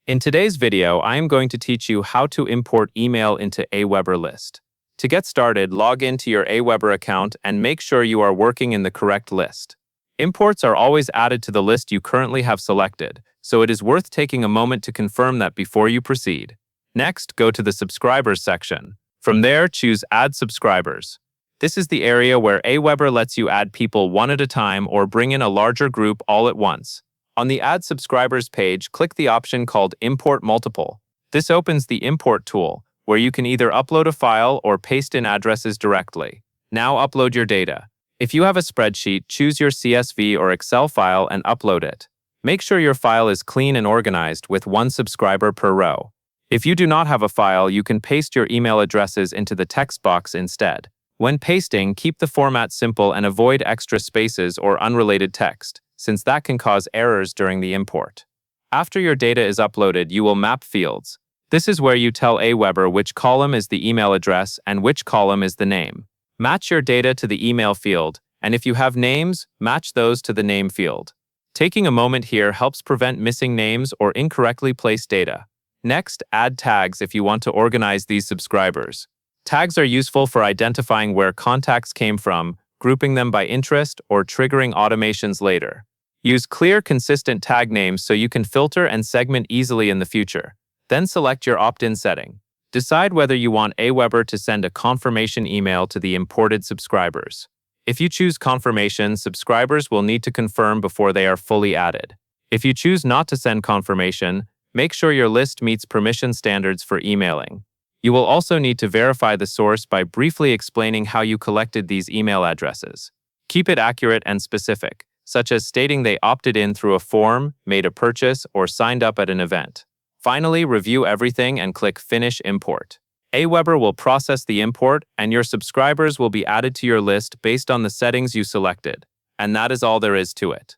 In today's video, I am going to teach you how to import email into Aweber list. To get started, log into your Aweber account and make sure you are working in the correct list. Imports are always added to the list you currently have selected, so it is worth taking a moment to confirm that before you proceed. Next, go to the Subscribers section. From there, choose Add Subscribers. This is the area where Aweber lets you add people one at a time or bring in a larger group all at once. On the Add Subscribers page, click the option called Import Multiple. This opens the Import tool, where you can either upload a file or paste in addresses directly. Now upload your data. If you have a spreadsheet, choose your CSV or Excel file and upload it. Make sure your file is clean and organized with one subscriber per row. If you do not have a file, you can paste your email addresses into the text box instead. When pasting, keep the format simple and avoid extra spaces or unrelated text, since that can cause errors during the import. After your data is uploaded, you will map fields. This is where you tell Aweber which column is the email address and which column is the name. Match your data to the email field, and if you have names, match those to the name field. Taking a moment here helps prevent missing names or incorrectly placed data. Next, add tags if you want to organize these subscribers. Tags are useful for identifying where contacts came from, grouping them by interest, or triggering automations later. Use clear, consistent tag names so you can filter and segment easily in the future. Then select your opt-in setting. Decide whether you want Aweber to send a confirmation email to the imported subscribers. If you choose confirmation, subscribers will need to confirm before they are fully added. If you choose not to send confirmation, make sure your list meets permission standards for emailing. You will also need to verify the source by briefly explaining how you collected these email addresses. Keep it accurate and specific, such as stating they opted in through a form, made a purchase, or signed up at an event. Finally, review everything and click Finish Import. Aweber will process the import, and your subscribers will be added to your list based on the settings you selected. And that is all there is to it.